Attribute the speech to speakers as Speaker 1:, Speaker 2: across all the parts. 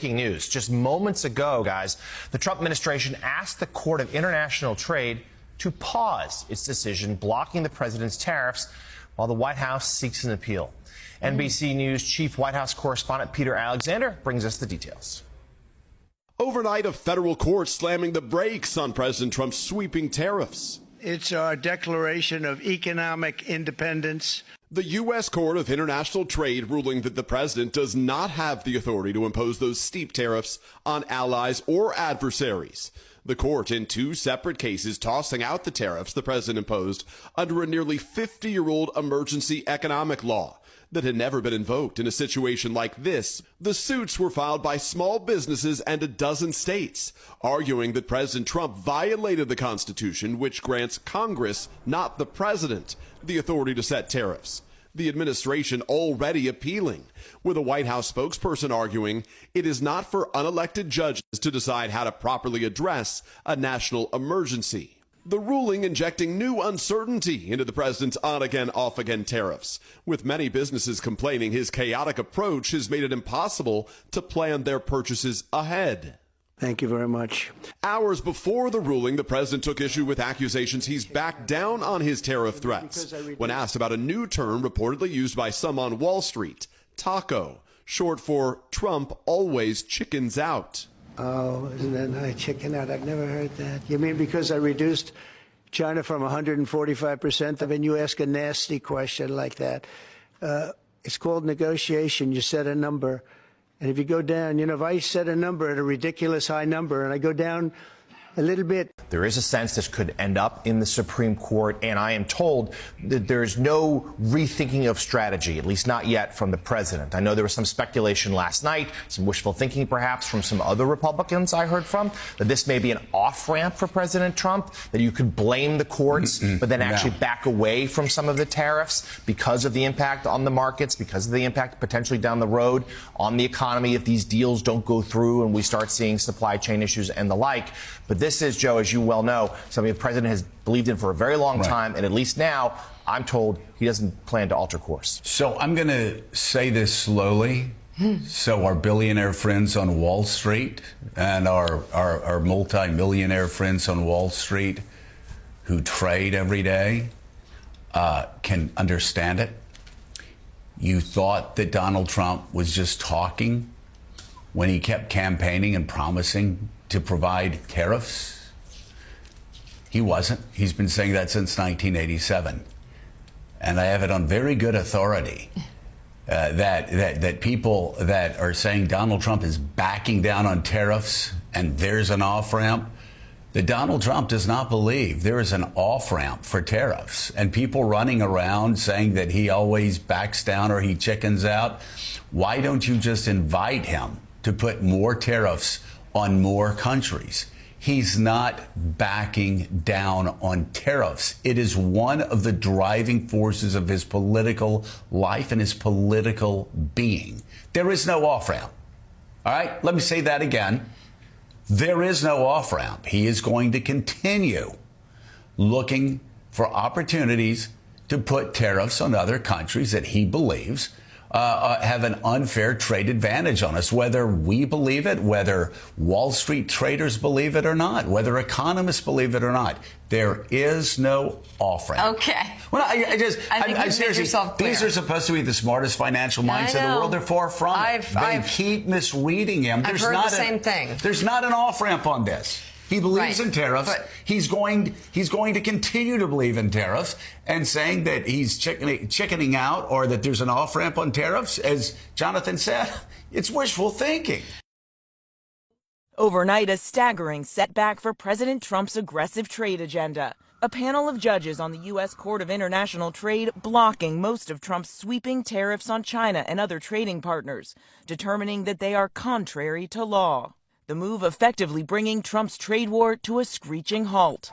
Speaker 1: breaking news. Just moments ago, guys, the Trump administration asked the Court of International Trade to pause its decision blocking the president's tariffs while the White House seeks an appeal. NBC News chief White House correspondent Peter Alexander brings us the details.
Speaker 2: Overnight, a federal court slamming the brakes on President Trump's sweeping tariffs.
Speaker 3: It's our declaration of economic independence.
Speaker 2: The U.S. Court of International Trade ruling that the president does not have the authority to impose those steep tariffs on allies or adversaries. The court, in two separate cases, tossing out the tariffs the president imposed under a nearly 50-year-old emergency economic law that had never been invoked in a situation like this. The suits were filed by small businesses and a dozen states, arguing that President Trump violated the Constitution, which grants Congress, not the president, the authority to set tariffs. The administration already appealing, with a White House spokesperson arguing it is not for unelected judges to decide how to properly address a national emergency. The ruling injecting new uncertainty into the president's on-again, off-again tariffs, with many businesses complaining his chaotic approach has made it impossible to plan their purchases ahead.
Speaker 3: Thank you very much.
Speaker 2: Hours before the ruling, the president took issue with accusations he's backed down on his tariff threats when asked about a new term reportedly used by some on Wall Street, taco, short for Trump always chickens out.
Speaker 3: Oh, isn't that nice? Chicken out. I've never heard that. You mean because I reduced China from 145%? I mean, you ask a nasty question like that. It's called negotiation. You set a number. And if you go down, if I set a number at a ridiculous high number and I go down a little bit.
Speaker 1: There is a sense this could end up in the Supreme Court, and I am told that there's no rethinking of strategy, at least not yet from the president. I know there was some speculation last night, some wishful thinking perhaps from some other Republicans I heard from, that this may be an off-ramp for President Trump, that you could blame the courts, but then actually back away from some of the tariffs because of the impact on the markets, because of the impact potentially down the road on the economy if these deals don't go through and we start seeing supply chain issues and the like. But this is, Joe, as you well know, something the president has believed in for a very long time, and at least now, I'm told he doesn't plan to alter course.
Speaker 4: So I'm going to say this slowly, so our billionaire friends on Wall Street and our multi-millionaire friends on Wall Street who trade every day can understand it. You thought that Donald Trump was just talking when he kept campaigning and promising to provide tariffs? He wasn't. He's been saying that since 1987. And I have it on very good authority that people that are saying Donald Trump is backing down on tariffs and there's an off-ramp, that Donald Trump does not believe there is an off-ramp for tariffs. And people running around saying that he always backs down or he chickens out, why don't you just invite him to put more tariffs on more countries? He's not backing down on tariffs. It is one of the driving forces of his political life and his political being. There is no off-ramp. All right, let me say that again. There is no off-ramp. He is going to continue looking for opportunities to put tariffs on other countries that he believes have an unfair trade advantage on us, whether we believe it, whether Wall Street traders believe it or not, whether economists believe it or not. There is no off-ramp.
Speaker 5: Okay.
Speaker 4: Well, I seriously, these are supposed to be the smartest financial minds in the world. They're far from it. They keep misreading him.
Speaker 5: I've heard the same thing.
Speaker 4: There's not an off-ramp on this. He believes in tariffs. He's going to continue to believe in tariffs, and saying that he's chickening out or that there's an off-ramp on tariffs, as Jonathan said, it's wishful thinking.
Speaker 6: Overnight, a staggering setback for President Trump's aggressive trade agenda. A panel of judges on the U.S. Court of International Trade blocking most of Trump's sweeping tariffs on China and other trading partners, determining that they are contrary to law. The move effectively bringing Trump's trade war to a screeching halt.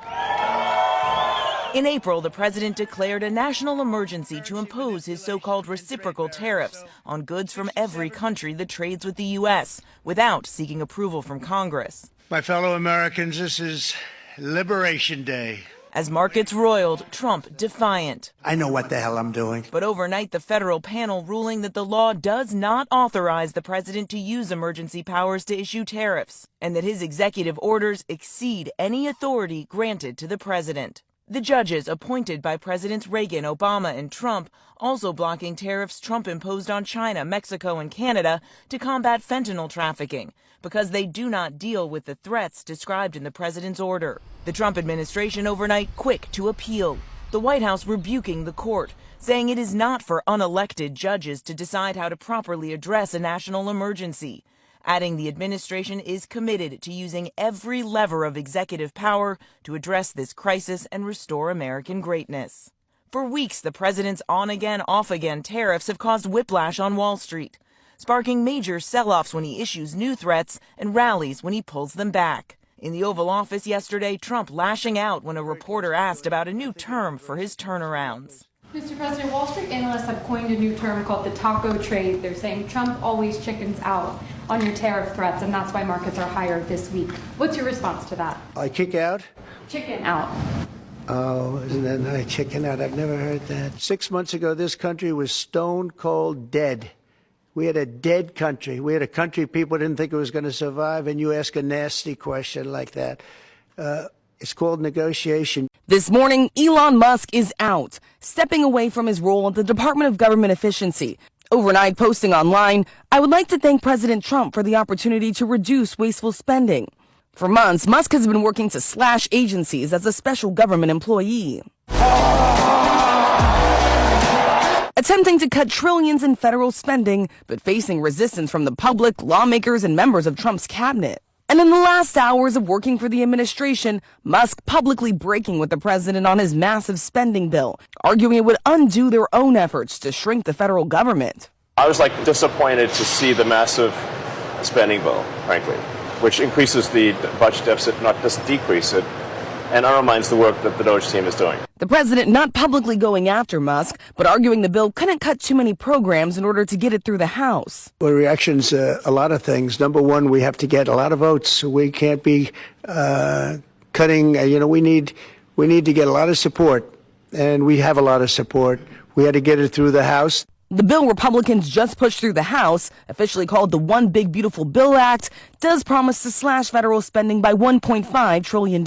Speaker 6: In April, the president declared a national emergency to impose his so-called reciprocal tariffs on goods from every country that trades with the U.S. without seeking approval from Congress.
Speaker 3: My fellow Americans, this is Liberation Day.
Speaker 6: As markets roiled, Trump defiant.
Speaker 3: I know what the hell I'm doing.
Speaker 6: But overnight, the federal panel ruling that the law does not authorize the president to use emergency powers to issue tariffs, and that his executive orders exceed any authority granted to the president. The judges appointed by Presidents Reagan, Obama, and Trump also blocking tariffs Trump imposed on China, Mexico, and Canada to combat fentanyl trafficking, because they do not deal with the threats described in the president's order. The Trump administration overnight quick to appeal, the White House rebuking the court, saying it is not for unelected judges to decide how to properly address a national emergency, adding the administration is committed to using every lever of executive power to address this crisis and restore American greatness. For weeks, the president's on-again, off-again tariffs have caused whiplash on Wall Street, sparking major sell-offs when he issues new threats and rallies when he pulls them back. In the Oval Office yesterday, Trump lashing out when a reporter asked about a new term for his turnarounds.
Speaker 5: Mr. President, Wall Street analysts have coined a new term called the taco trade. They're saying Trump always chickens out on your tariff threats, and that's why markets are higher this week. What's your response to that?
Speaker 3: I kick out?
Speaker 5: Chicken out.
Speaker 3: Oh, isn't that nice? Chicken out. I've never heard that. 6 months ago, this country was stone cold dead. We had a dead country. We had a country people didn't think it was going to survive, and you ask a nasty question like that. It's called negotiation.
Speaker 7: This morning, Elon Musk is out, stepping away from his role at the Department of Government Efficiency. Overnight posting online, I would like to thank President Trump for the opportunity to reduce wasteful spending. For months, Musk has been working to slash agencies as a special government employee, attempting to cut trillions in federal spending, but facing resistance from the public, lawmakers, and members of Trump's cabinet. And in the last hours of working for the administration, Musk publicly breaking with the president on his massive spending bill, arguing it would undo their own efforts to shrink the federal government.
Speaker 8: I was disappointed to see the massive spending bill, frankly, which increases the budget deficit, not just decrease it, and undermines the work that the DOGE team is doing.
Speaker 7: The president not publicly going after Musk, but arguing the bill couldn't cut too many programs in order to get it through the House.
Speaker 3: Well, reactions, a lot of things. Number one, we have to get a lot of votes. We can't be cutting. We need to get a lot of support, and we have a lot of support. We had to get it through the House.
Speaker 7: The bill Republicans just pushed through the House, officially called the One Big Beautiful Bill Act, does promise to slash federal spending by $1.5 trillion,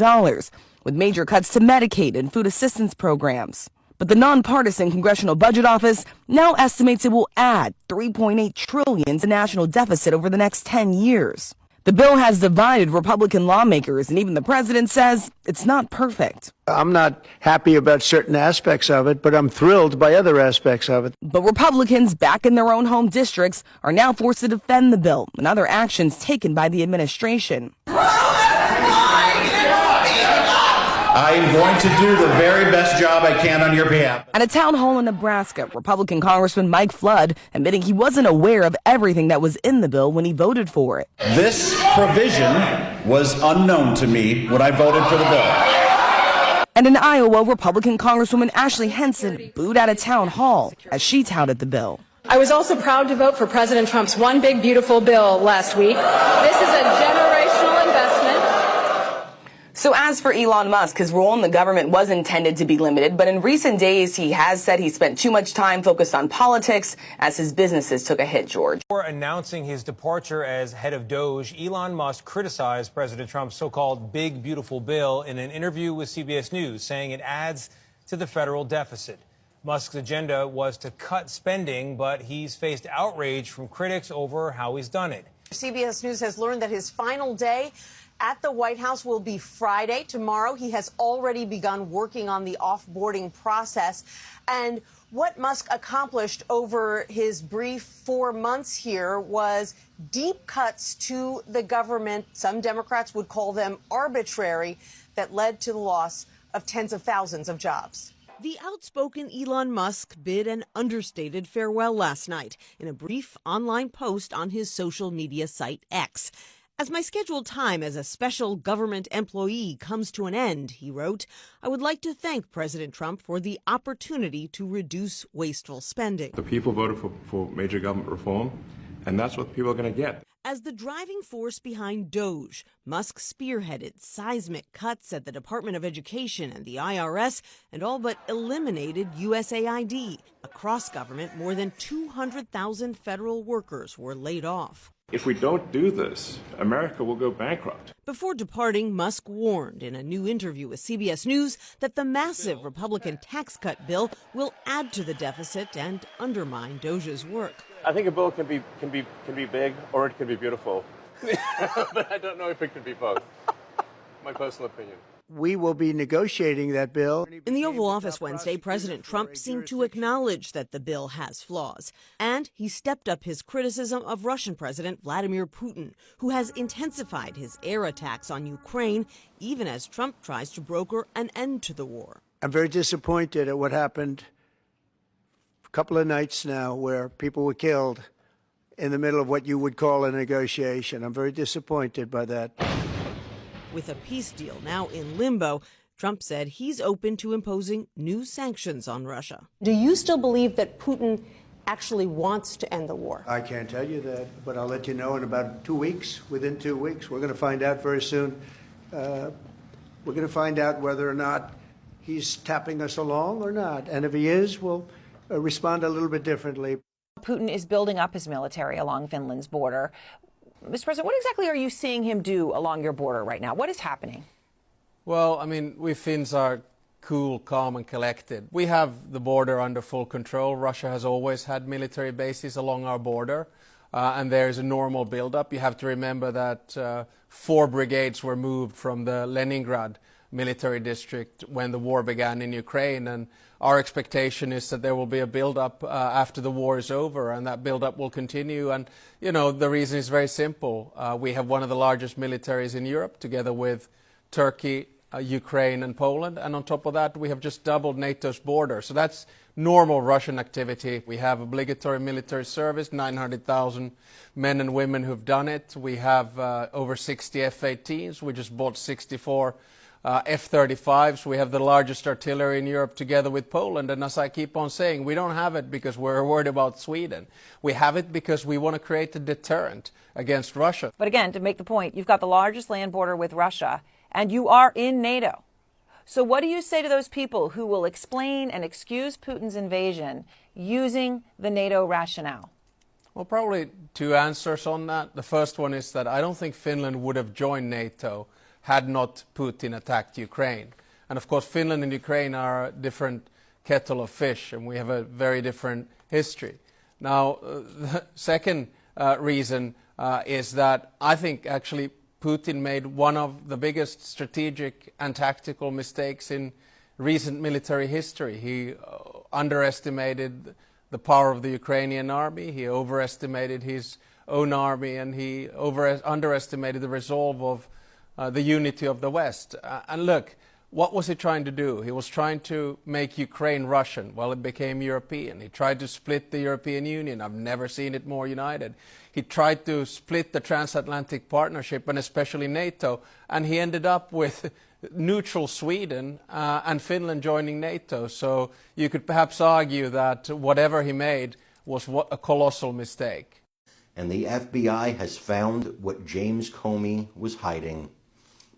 Speaker 7: with major cuts to Medicaid and food assistance programs. But the nonpartisan Congressional Budget Office now estimates it will add $3.8 trillion to national deficit over the next 10 years. The bill has divided Republican lawmakers, and even the president says it's not perfect.
Speaker 3: I'm not happy about certain aspects of it, but I'm thrilled by other aspects of it.
Speaker 7: But Republicans back in their own home districts are now forced to defend the bill and other actions taken by the administration.
Speaker 9: I am going to do the very best job I can on your behalf.
Speaker 7: At a town hall in Nebraska, Republican Congressman Mike Flood admitting he wasn't aware of everything that was in the bill when he voted for it.
Speaker 9: This provision was unknown to me when I voted for the bill.
Speaker 7: And in Iowa, Republican Congresswoman Ashley Henson booed at a town hall as she touted the bill.
Speaker 5: I was also proud to vote for President Trump's One Big Beautiful Bill last week. This is a generational investment.
Speaker 7: So as for Elon Musk, his role in the government was intended to be limited, but in recent days, he has said he spent too much time focused on politics as his businesses took a hit, George.
Speaker 10: Before announcing his departure as head of DOGE, Elon Musk criticized President Trump's so-called Big Beautiful Bill in an interview with CBS News, saying it adds to the federal deficit. Musk's agenda was to cut spending, but he's faced outrage from critics over how he's done it.
Speaker 11: CBS News has learned that his final day at the White House will be Friday. Tomorrow, he has already begun working on the offboarding process. And what Musk accomplished over his brief 4 months here was deep cuts to the government. Some Democrats would call them arbitrary, that led to the loss of tens of thousands of jobs.
Speaker 12: The outspoken Elon Musk bid an understated farewell last night in a brief online post on his social media site X. As my scheduled time as a special government employee comes to an end, he wrote, I would like to thank President Trump for the opportunity to reduce wasteful spending.
Speaker 13: The people voted for major government reform, and that's what people are going to get.
Speaker 12: As the driving force behind DOGE, Musk spearheaded seismic cuts at the Department of Education and the IRS and all but eliminated USAID. Across government, more than 200,000 federal workers were laid off.
Speaker 13: If we don't do this, America will go bankrupt.
Speaker 12: Before departing, Musk warned in a new interview with CBS News that the massive Republican tax cut bill will add to the deficit and undermine DOGE's work.
Speaker 8: I think a bill can be big or it can be beautiful, but I don't know if it can be both. My personal opinion.
Speaker 3: We will be negotiating that bill.
Speaker 12: In the Oval Office Wednesday, President Trump seemed to acknowledge that the bill has flaws. And he stepped up his criticism of Russian President Vladimir Putin, who has intensified his air attacks on Ukraine, even as Trump tries to broker an end to the war.
Speaker 3: I'm very disappointed at what happened a couple of nights now where people were killed in the middle of what you would call a negotiation. I'm very disappointed by that.
Speaker 12: With a peace deal now in limbo, Trump said he's open to imposing new sanctions on Russia.
Speaker 11: Do you still believe that Putin actually wants to end the war?
Speaker 3: I can't tell you that, but I'll let you know in about 2 weeks. Within 2 weeks, we're going to find out very soon. We're going to find out whether or not he's tapping us along or not. And if he is, we'll respond a little bit differently.
Speaker 14: Putin is building up his military along Finland's border. Mr. President, what exactly are you seeing him do along your border right now? What is happening?
Speaker 15: Well, I mean, we Finns are cool, calm and collected. We have the border under full control. Russia has always had military bases along our border, and there's a normal buildup. You have to remember that 4 brigades were moved from the Leningrad military district when the war began in Ukraine, and our expectation is that there will be a build-up after the war is over, and that build-up will continue. And, you know, the reason is very simple. We have one of the largest militaries in Europe, together with Turkey, Ukraine and Poland, and on top of that we have just doubled NATO's border. So that's normal Russian activity. We have obligatory military service, 900,000 men and women who've done it. We have over 60 F-18s. We just bought 64 F-35s. We have the largest artillery in Europe together with Poland. And as I keep on saying, we don't have it because we're worried about Sweden. We have it because we want to create a deterrent against Russia.
Speaker 14: But again, to make the point, you've got the largest land border with Russia, and you are in NATO. So what do you say to those people who will explain and excuse Putin's invasion using the NATO rationale?
Speaker 15: Well, probably 2 answers on that. The first one is that I don't think Finland would have joined NATO had not Putin attacked Ukraine. And of course, Finland and Ukraine are a different kettle of fish, and we have a very different history. Now, the second reason is that I think actually Putin made one of the biggest strategic and tactical mistakes in recent military history. He underestimated the power of the Ukrainian army, he overestimated his own army, and he underestimated the resolve of the unity of the West. And look, what was he trying to do? He was trying to make Ukraine Russian. Well, it became European. He tried to split the European Union. I've never seen it more united. He tried to split the transatlantic partnership and especially NATO. And he ended up with neutral Sweden and Finland joining NATO. So you could perhaps argue that whatever he made was a colossal mistake.
Speaker 16: And the FBI has found what James Comey was hiding.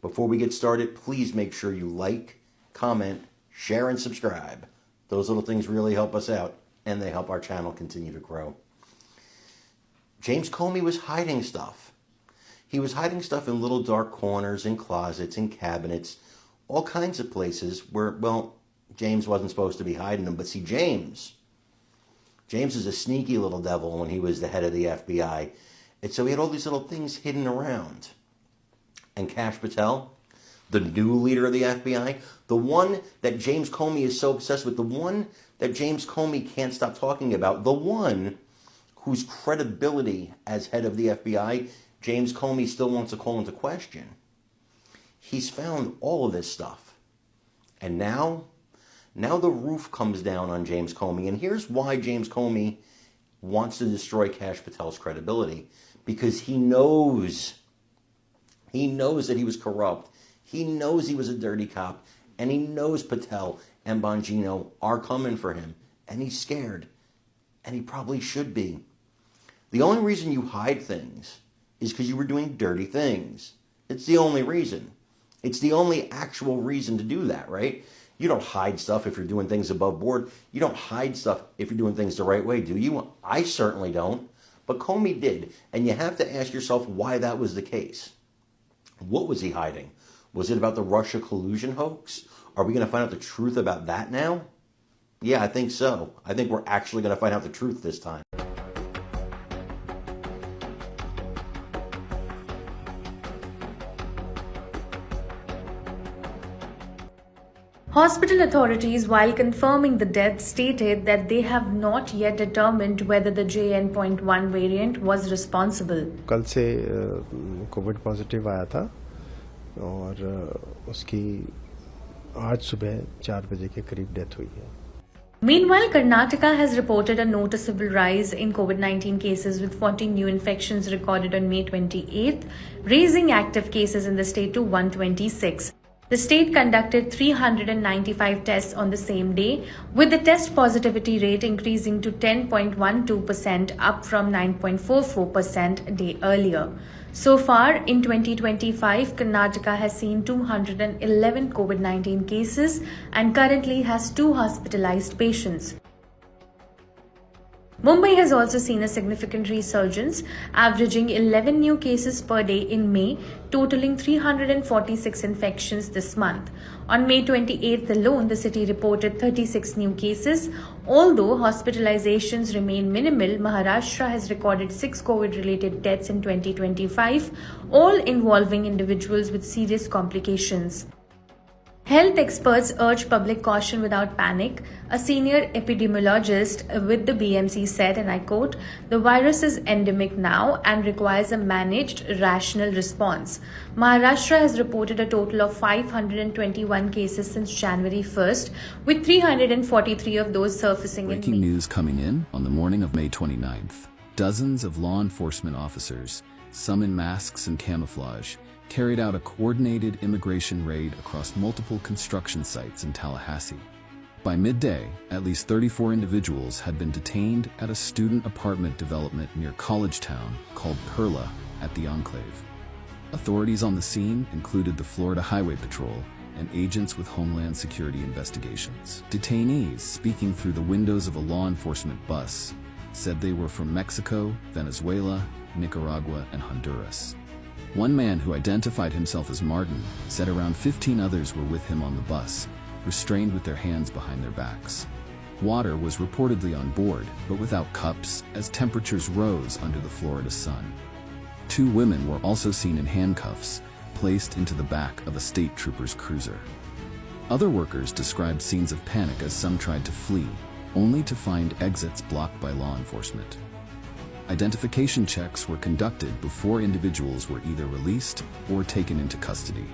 Speaker 16: Before we get started, please make sure you like, comment, share, and subscribe. Those little things really help us out, and they help our channel continue to grow. James Comey was hiding stuff. He was hiding stuff in little dark corners, in closets, in cabinets, all kinds of places where, well, James wasn't supposed to be hiding them. But see, James is a sneaky little devil when he was the head of the FBI. And so he had all these little things hidden around. And Kash Patel, the new leader of the FBI, the one that James Comey is so obsessed with, the one that James Comey can't stop talking about, the one whose credibility as head of the FBI James Comey still wants to call into question. He's found all of this stuff. And now the roof comes down on James Comey. And here's why James Comey wants to destroy Kash Patel's credibility. Because he knows that he was corrupt. He knows he was a dirty cop. And he knows Patel and Bongino are coming for him. And he's scared. And he probably should be. The only reason you hide things is because you were doing dirty things. It's the only reason. It's the only actual reason to do that, right? You don't hide stuff if you're doing things above board. You don't hide stuff if you're doing things the right way, do you? I certainly don't. But Comey did, and you have to ask yourself why that was the case. What was he hiding? Was it about the Russia collusion hoax? Are we going to find out the truth about that now? Yeah, I think so. I think we're actually going to find out the truth this time.
Speaker 17: Hospital authorities, while confirming the death, stated that they have not yet determined whether the JN.1 variant was responsible.
Speaker 18: कल से Covid positive आया था और उसकी आज सुबह 4 बजे के करीब डेथ हुई है.
Speaker 17: Meanwhile, Karnataka has reported a noticeable rise in COVID-19 cases with 14 new infections recorded on May 28th, raising active cases in the state to 126. The state conducted 395 tests on the same day, with the test positivity rate increasing to 10.12%, up from 9.44% a day earlier. So far, in 2025, Karnataka has seen 211 COVID-19 cases and currently has 2 hospitalized patients. Mumbai has also seen a significant resurgence, averaging 11 new cases per day in May, totaling 346 infections this month. On May 28th alone, the city reported 36 new cases. Although hospitalizations remain minimal, Maharashtra has recorded 6 COVID-related deaths in 2025, all involving individuals with serious complications. Health experts urge public caution without panic. A senior epidemiologist with the BMC said, and I quote, "The virus is endemic now and requires a managed, rational response." Maharashtra has reported a total of 521 cases since January 1st, with 343 of those surfacing in May.
Speaker 19: Breaking news coming in on the morning of May 29th. Dozens of law enforcement officers, some in masks and camouflage, carried out a coordinated immigration raid across multiple construction sites in Tallahassee. By midday, at least 34 individuals had been detained at a student apartment development near College Town called Perla at the Enclave. Authorities on the scene included the Florida Highway Patrol and agents with Homeland Security investigations. Detainees, speaking through the windows of a law enforcement bus, said they were from Mexico, Venezuela, Nicaragua, and Honduras. One man who identified himself as Martin said around 15 others were with him on the bus, restrained with their hands behind their backs. Water was reportedly on board, but without cups, as temperatures rose under the Florida sun. 2 women were also seen in handcuffs, placed into the back of a state trooper's cruiser. Other workers described scenes of panic as some tried to flee, only to find exits blocked by law enforcement. Identification checks were conducted before individuals were either released or taken into custody.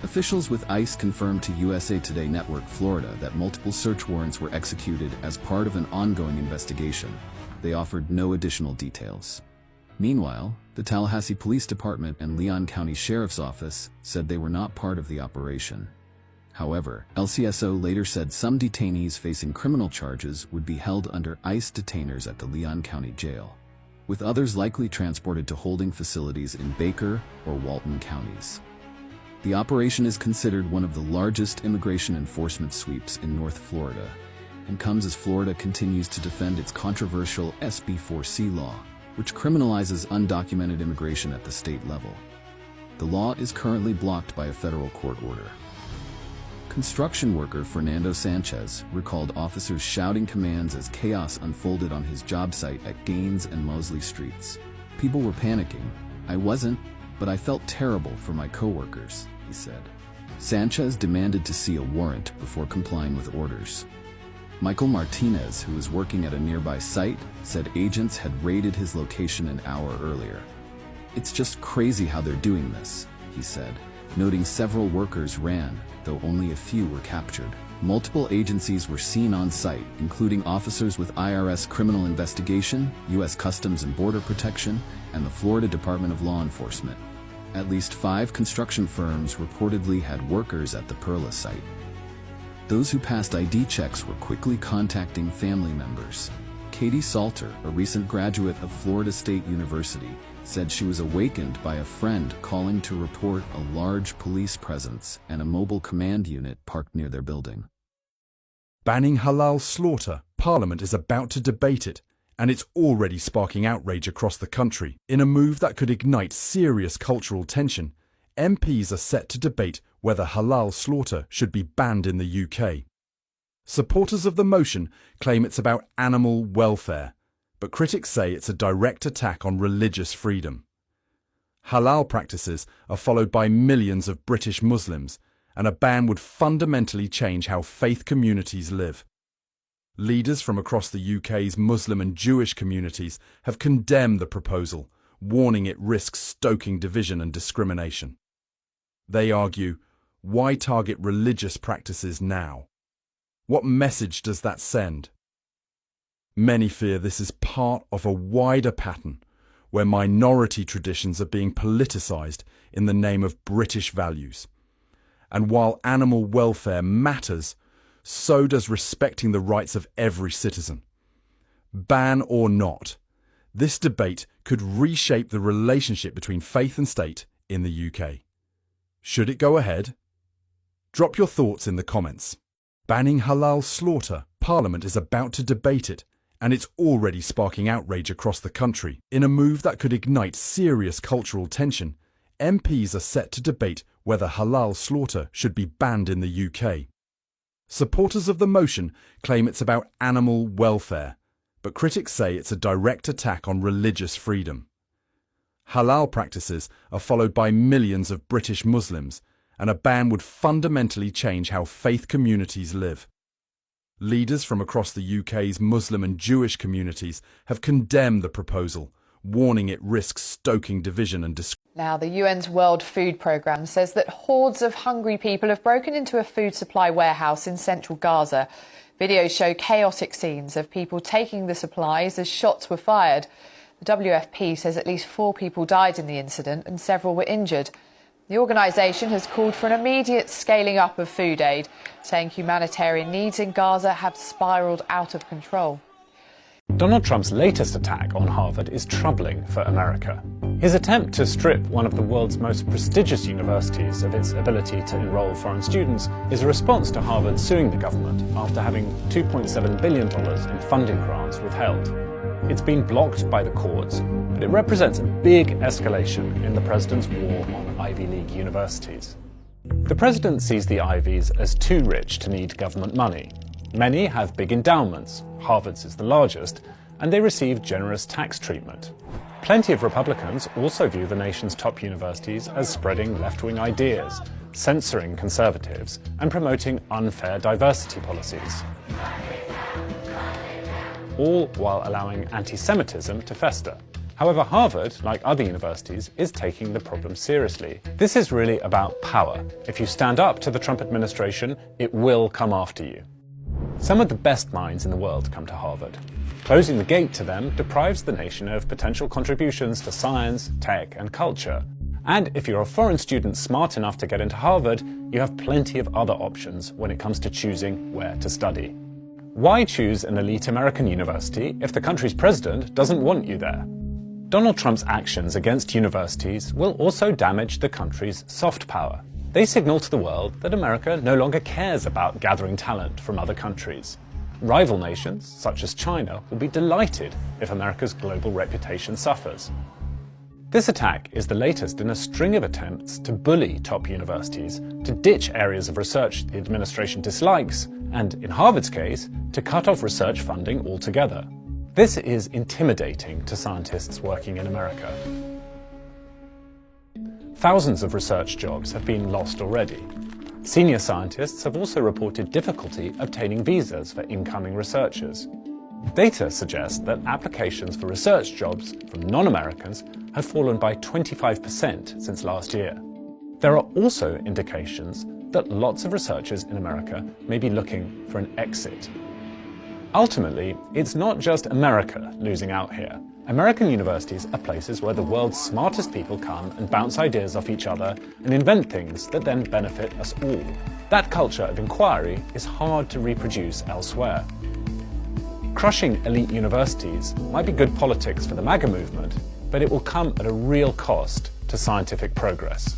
Speaker 19: Officials with ICE confirmed to USA Today Network Florida that multiple search warrants were executed as part of an ongoing investigation. They offered no additional details. Meanwhile, the Tallahassee Police Department and Leon County Sheriff's Office said they were not part of the operation. However, LCSO later said some detainees facing criminal charges would be held under ICE detainers at the Leon County Jail, with others likely transported to holding facilities in Baker or Walton counties. The operation is considered one of the largest immigration enforcement sweeps in North Florida, and comes as Florida continues to defend its controversial SB 4C law, which criminalizes undocumented immigration at the state level. The law is currently blocked by a federal court order. Construction worker Fernando Sanchez recalled officers shouting commands as chaos unfolded on his job site at Gaines and Mosley Streets. "People were panicking. I wasn't, but I felt terrible for my coworkers," he said. Sanchez demanded to see a warrant before complying with orders. Michael Martinez, who was working at a nearby site, said agents had raided his location an hour earlier. "It's just crazy how they're doing this," he said, noting several workers ran, though only a few were captured. Multiple agencies were seen on site, including officers with IRS Criminal Investigation, U.S. Customs and Border Protection, and the Florida Department of Law Enforcement. At least 5 construction firms reportedly had workers at the Perla site. Those who passed ID checks were quickly contacting family members. Katie Salter, a recent graduate of Florida State University, said she was awakened by a friend calling to report a large police presence and a mobile command unit parked near their building.
Speaker 20: Banning halal slaughter. Parliament is about to debate it, and it's already sparking outrage across the country. In a move that could ignite serious cultural tension, MPs are set to debate whether halal slaughter should be banned in the UK. Supporters of the motion claim it's about animal welfare, but critics say it's a direct attack on religious freedom. Halal practices are followed by millions of British Muslims, and a ban would fundamentally change how faith communities live. Leaders from across the UK's Muslim and Jewish communities have condemned the proposal, warning it risks stoking division and discrimination. They argue, why target religious practices now? What message does that send? Many fear this is part of a wider pattern where minority traditions are being politicised in the name of British values. And while animal welfare matters, so does respecting the rights of every citizen. Ban or not, this debate could reshape the relationship between faith and state in the UK. Should it go ahead? Drop your thoughts in the comments. Banning halal slaughter. Parliament is about to debate it, and it's already sparking outrage across the country. In a move that could ignite serious cultural tension, MPs are set to debate whether halal slaughter should be banned in the UK. Supporters of the motion claim it's about animal welfare, but critics say it's a direct attack on religious freedom. Halal practices are followed by millions of British Muslims, and a ban would fundamentally change how faith communities live. Leaders from across the UK's Muslim and Jewish communities have condemned the proposal, warning it risks stoking division and discrimination.
Speaker 21: Now, the UN's World Food Programme says that hordes of hungry people have broken into a food supply warehouse in central Gaza. Videos show chaotic scenes of people taking the supplies as shots were fired. The WFP says at least 4 people died in the incident and several were injured. The organisation has called for an immediate scaling up of food aid, saying humanitarian needs in Gaza have spiralled out of control.
Speaker 22: Donald Trump's latest attack on Harvard is troubling for America. His attempt to strip one of the world's most prestigious universities of its ability to enroll foreign students is a response to Harvard suing the government after having $2.7 billion in funding grants withheld. It's been blocked by the courts, but it represents a big escalation in the president's war on Ivy League universities. The president sees the Ivies as too rich to need government money. Many have big endowments, Harvard's is the largest, and they receive generous tax treatment. Plenty of Republicans also view the nation's top universities as spreading left-wing ideas, censoring conservatives, and promoting unfair diversity policies, all while allowing anti-Semitism to fester. However, Harvard, like other universities, is taking the problem seriously. This is really about power. If you stand up to the Trump administration, it will come after you. Some of the best minds in the world come to Harvard. Closing the gate to them deprives the nation of potential contributions to science, tech, and culture. And if you're a foreign student smart enough to get into Harvard, you have plenty of other options when it comes to choosing where to study. Why choose an elite American university if the country's president doesn't want you there? Donald Trump's actions against universities will also damage the country's soft power. They signal to the world that America no longer cares about gathering talent from other countries. Rival nations, such as China, will be delighted if America's global reputation suffers. This attack is the latest in a string of attempts to bully top universities, to ditch areas of research the administration dislikes, and, in Harvard's case, to cut off research funding altogether. This is intimidating to scientists working in America. Thousands of research jobs have been lost already. Senior scientists have also reported difficulty obtaining visas for incoming researchers. Data suggests that applications for research jobs from non-Americans have fallen by 25% since last year. There are also indications that lots of researchers in America may be looking for an exit. Ultimately, it's not just America losing out here. American universities are places where the world's smartest people come and bounce ideas off each other and invent things that then benefit us all. That culture of inquiry is hard to reproduce elsewhere. Crushing elite universities might be good politics for the MAGA movement, but it will come at a real cost to scientific progress.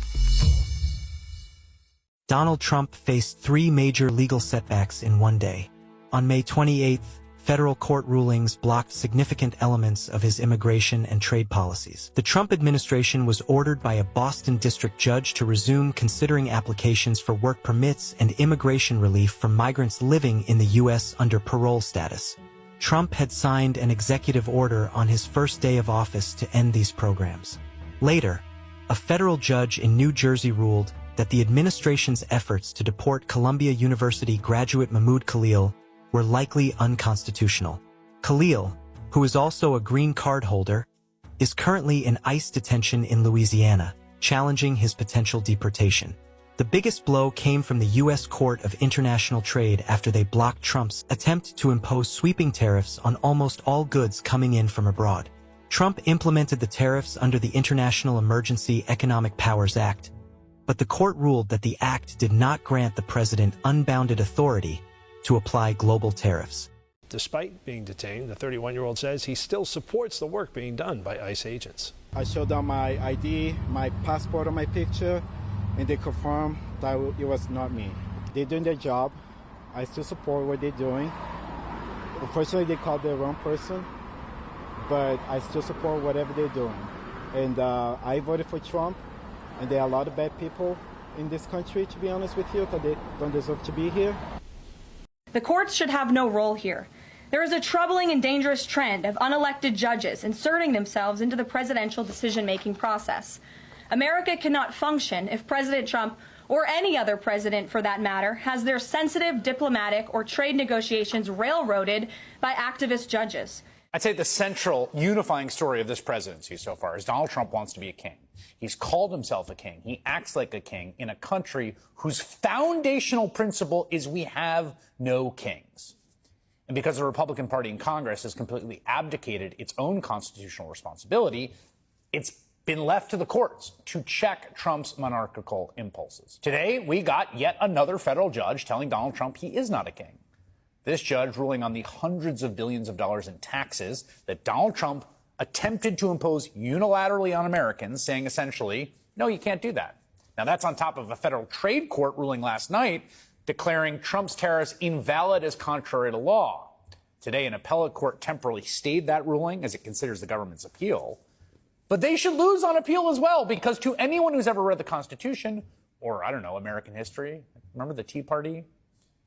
Speaker 1: Donald Trump faced 3 major legal setbacks in one day. On May 28th, federal court rulings blocked significant elements of his immigration and trade policies. The Trump administration was ordered by a Boston district judge to resume considering applications for work permits and immigration relief for migrants living in the U.S. under parole status. Trump had signed an executive order on his first day of office to end these programs. Later, a federal judge in New Jersey ruled that the administration's efforts to deport Columbia University graduate Mahmoud Khalil were likely unconstitutional. Khalil, who is also a green card holder, is currently in ICE detention in Louisiana, challenging his potential deportation. The biggest blow came from the U.S. Court of International Trade after they blocked Trump's attempt to impose sweeping tariffs on almost all goods coming in from abroad. Trump implemented the tariffs under the International Emergency Economic Powers Act, but the court ruled that the act did not grant the president unbounded authority to apply global tariffs.
Speaker 2: Despite being detained, the 31-year-old says he still supports the work being done by ICE agents.
Speaker 23: I showed them my ID, my passport, and my picture, and they confirmed that it was not me. They're doing their job. I still support what they're doing. Unfortunately, they called the wrong person, but I still support whatever they're doing. And I voted for Trump, and there are a lot of bad people in this country, to be honest with you, because they don't deserve to be here.
Speaker 24: The courts should have no role here. There is a troubling and dangerous trend of unelected judges inserting themselves into the presidential decision-making process. America cannot function if President Trump, or any other president for that matter, has their sensitive diplomatic or trade negotiations railroaded by activist judges.
Speaker 25: I'd say the central unifying story of this presidency so far is Donald Trump wants to be a king. He's called himself a king. He acts like a king in a country whose foundational principle is we have no kings. And because the Republican Party in Congress has completely abdicated its own constitutional responsibility, it's been left to the courts to check Trump's monarchical impulses. Today, we got yet another federal judge telling Donald Trump he is not a king. This judge ruling on the hundreds of billions of dollars in taxes that Donald Trump attempted to impose unilaterally on Americans, saying essentially, no, you can't do that. Now, that's on top of a federal trade court ruling last night declaring Trump's tariffs invalid as contrary to law. Today, an appellate court temporarily stayed that ruling as it considers the government's appeal. But they should lose on appeal as well, because to anyone who's ever read the Constitution, or, I don't know, American history, remember the Tea Party?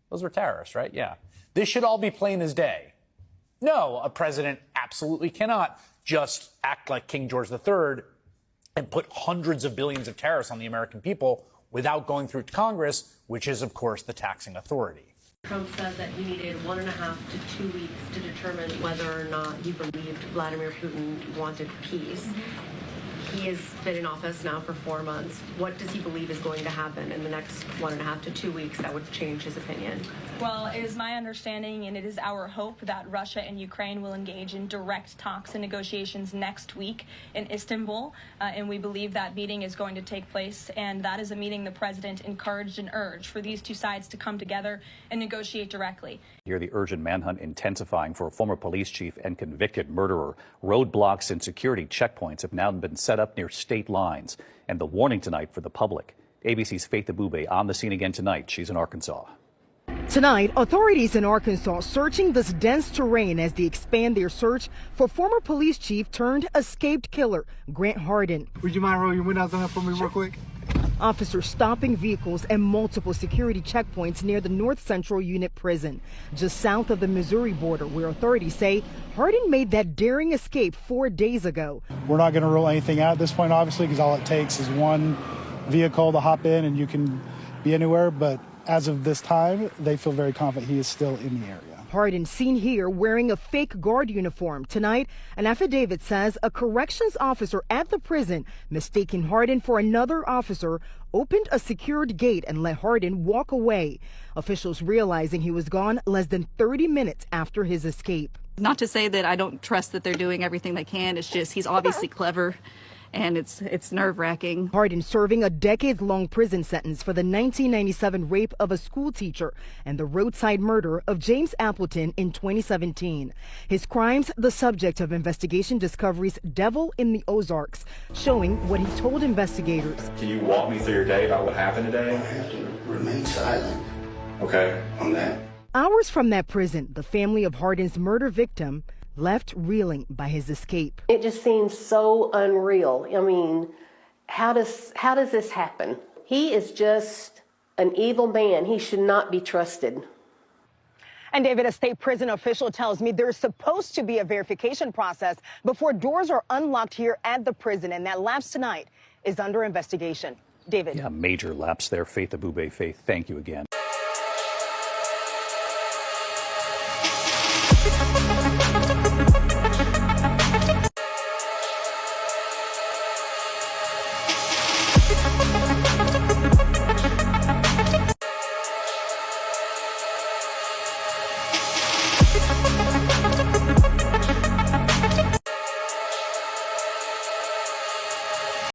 Speaker 25: Those were terrorists, right? Yeah. This should all be plain as day. No, a president absolutely cannot just act like King George III and put hundreds of billions of tariffs on the American people without going through Congress, which is, of course, the taxing authority.
Speaker 26: Trump said that he needed 1.5 to 2 weeks to determine whether or not he believed Vladimir Putin wanted peace. He has been in office now for 4 months. What does he believe is going to happen in the next 1.5 to 2 weeks that would change his opinion?
Speaker 24: Well, it is my understanding and it is our hope that Russia and Ukraine will engage in direct talks and negotiations next week in Istanbul. And we believe that meeting is going to take place. And that is a meeting the president encouraged and urged for these two sides to come together and negotiate directly.
Speaker 27: Here, the urgent manhunt intensifying for a former police chief and convicted murderer. Roadblocks and security checkpoints have now been set up near state lines. And the warning tonight for the public. ABC's Faith Abube on the scene again tonight. She's in Arkansas.
Speaker 28: Tonight, authorities in Arkansas searching this dense terrain as they expand their search for former police chief turned escaped killer Grant Hardin.
Speaker 29: Would you mind rolling your windows down for me real quick?
Speaker 28: Officers stopping vehicles and multiple security checkpoints near the North Central Unit Prison, just south of the Missouri border, where authorities say Hardin made that daring escape 4 days ago.
Speaker 29: We're not going to rule anything out at this point, obviously, because all it takes is one vehicle to hop in and you can be anywhere. But as of this time, they feel very confident he is still in the area.
Speaker 28: Hardin seen here wearing a fake guard uniform. Tonight, an affidavit says a corrections officer at the prison, mistaking Hardin for another officer, opened a secured gate and let Hardin walk away. Officials realizing he was gone less than 30 minutes after his escape.
Speaker 30: Not to say that I don't trust that they're doing everything they can. It's just he's obviously clever
Speaker 4: and it's nerve-wracking.
Speaker 28: Hardin serving a decades-long prison sentence for the 1997 rape of a school teacher and the roadside murder of James Appleton in 2017. His crimes the subject of investigation Discovery's Devil in the Ozarks, showing what he told investigators.
Speaker 5: Can you walk me through your day about what happened today?
Speaker 6: I have to remain silent.
Speaker 5: Okay.
Speaker 6: On that.
Speaker 28: Hours from that prison, the family of Hardin's murder victim left reeling by his escape.
Speaker 7: It just seems so unreal. I mean, how does this happen? He is just an evil man. He should not be trusted.
Speaker 28: And David, a state prison official tells me there's supposed to be a verification process before doors are unlocked here at the prison, and that lapse tonight is under investigation. David.
Speaker 27: Yeah, major lapse there. Faith Abube. Faith, thank you again.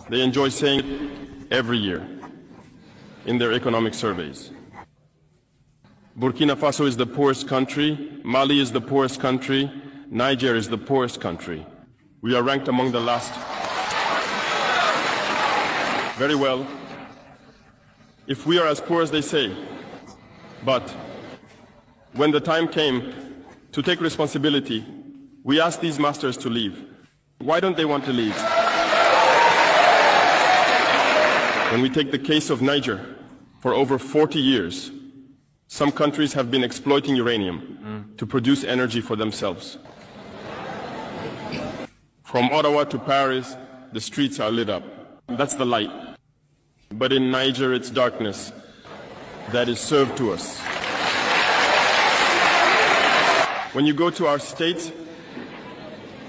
Speaker 8: They enjoy saying it every year in their economic surveys. Burkina Faso is the poorest country, Mali is the poorest country, Niger is the poorest country. We are ranked among the last. Very well, if we are as poor as they say, but when the time came to take responsibility, we asked these masters to leave. Why don't they want to leave? When we take the case of Niger, for over 40 years, some countries have been exploiting uranium to produce energy for themselves. From Ottawa to Paris, the streets are lit up. That's the light. But in Niger, it's darkness that is served to us. When you go to our states,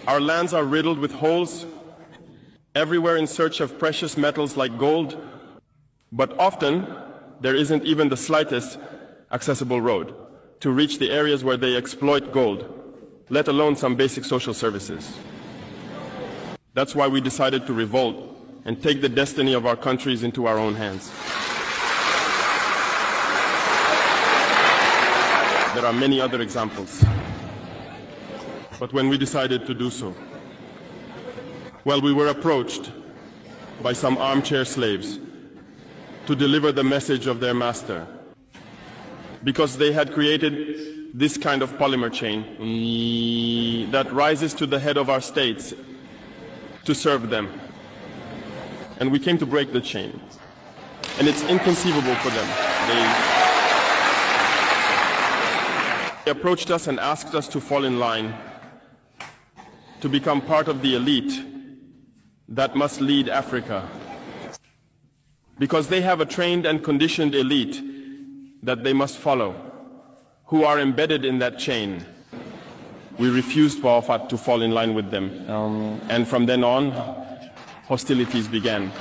Speaker 8: our lands are riddled with holes, everywhere in search of precious metals like gold, but often there isn't even the slightest accessible road to reach the areas where they exploit gold, let alone some basic social services. That's why we decided to revolt and take the destiny of our countries into our own hands. There are many other examples. But when we decided to do so, well, we were approached by some armchair slaves to deliver the message of their master, because they had created this kind of polymer chain that rises to the head of our states to serve them. And we came to break the chain. And it's inconceivable for them. They approached us and asked us to fall in line, to become part of the elite that must lead Africa. Because they have a trained and conditioned elite that they must follow, who are embedded in that chain. We refused to fall in line with them. And from then on, hostilities began.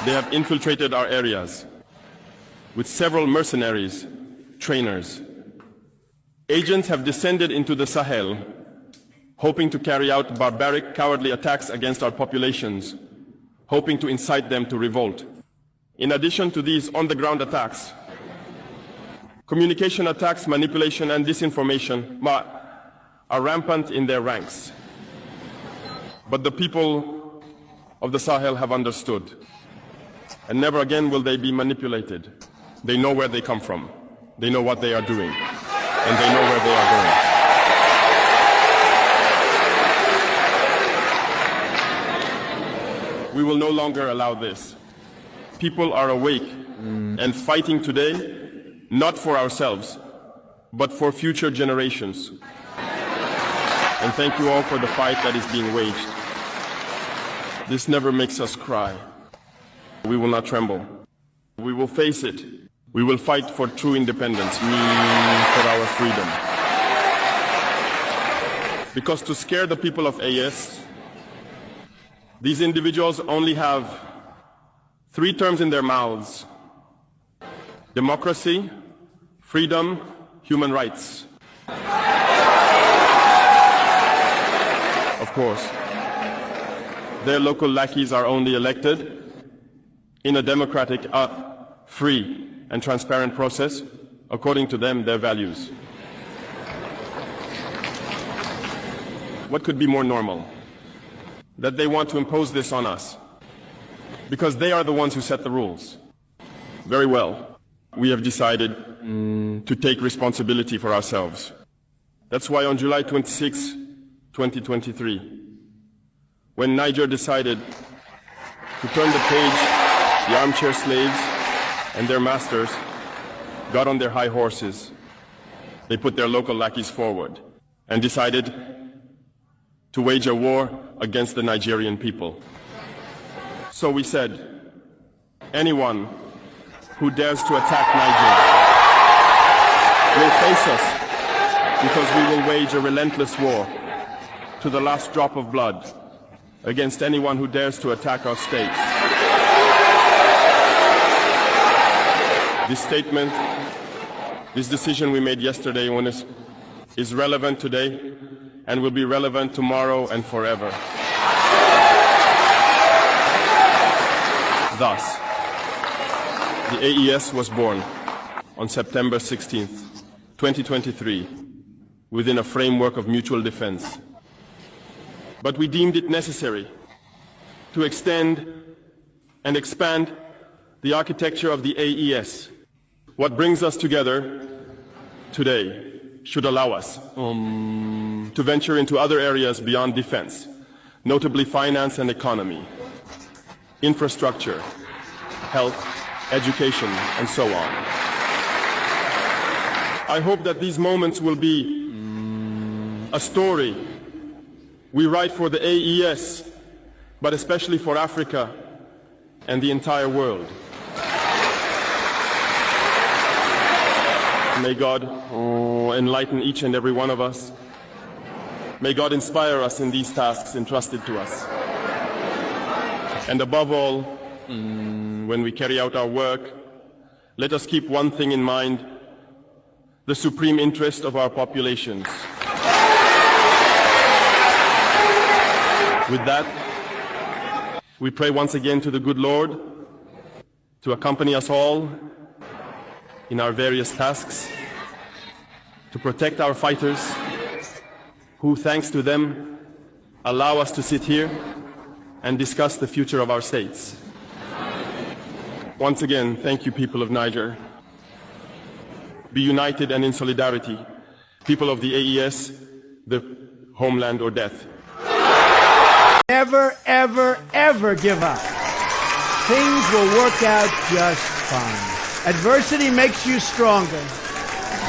Speaker 8: They have infiltrated our areas with several mercenaries, trainers. Agents have descended into the Sahel, hoping to carry out barbaric, cowardly attacks against our populations, hoping to incite them to revolt. In addition to these on-the-ground attacks, communication attacks, manipulation, and disinformation are rampant in their ranks. But the people of the Sahel have understood, and never again will they be manipulated. They know where they come from, they know what they are doing, and they know where they are going. We will no longer allow this. People are awake and fighting today, not for ourselves, but for future generations. And thank you all for the fight that is being waged. This never makes us cry. We will not tremble. We will face it. We will fight for true independence, for our freedom. Because to scare the people of AS, these individuals only have 3 terms in their mouths: democracy, freedom, human rights. course. Their local lackeys are only elected in a democratic, free and transparent process, according to them, their values. What could be more normal? That they want to impose this on us, because they are the ones who set the rules. Very well. We have decided to take responsibility for ourselves. That's why on July 26, 2023, when Niger decided to turn the page, the armchair slaves and their masters got on their high horses. They put their local lackeys forward and decided to wage a war against the Nigerian people. So we said, anyone who dares to attack Niger will face us, because we will wage a relentless war to the last drop of blood against anyone who dares to attack our state. This statement, this decision we made yesterday is relevant today and will be relevant tomorrow and forever. Thus, the AES was born on September 16th, 2023, within a framework of mutual defense. But we deemed it necessary to extend and expand the architecture of the AES. What brings us together today should allow us to venture into other areas beyond defense, notably finance and economy, infrastructure, health, education, and so on. I hope that these moments will be a story we write for the AES, but especially for Africa and the entire world. May God enlighten each and every one of us. May God inspire us in these tasks entrusted to us. And above all, when we carry out our work, let us keep one thing in mind: the supreme interest of our populations. With that, we pray once again to the good Lord to accompany us all in our various tasks, to protect our fighters, who, thanks to them, allow us to sit here and discuss the future of our states. Once again, thank you, people of Niger. Be united and in solidarity. People of the AES, the homeland or death.
Speaker 3: Never, ever, ever give up. Things will work out just fine. Adversity makes you stronger.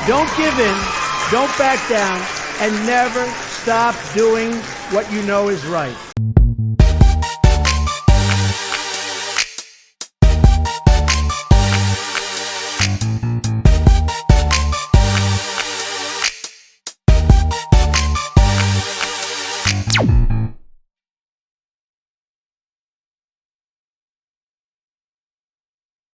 Speaker 3: Don't give in, don't back down, and never stop doing what you know is right.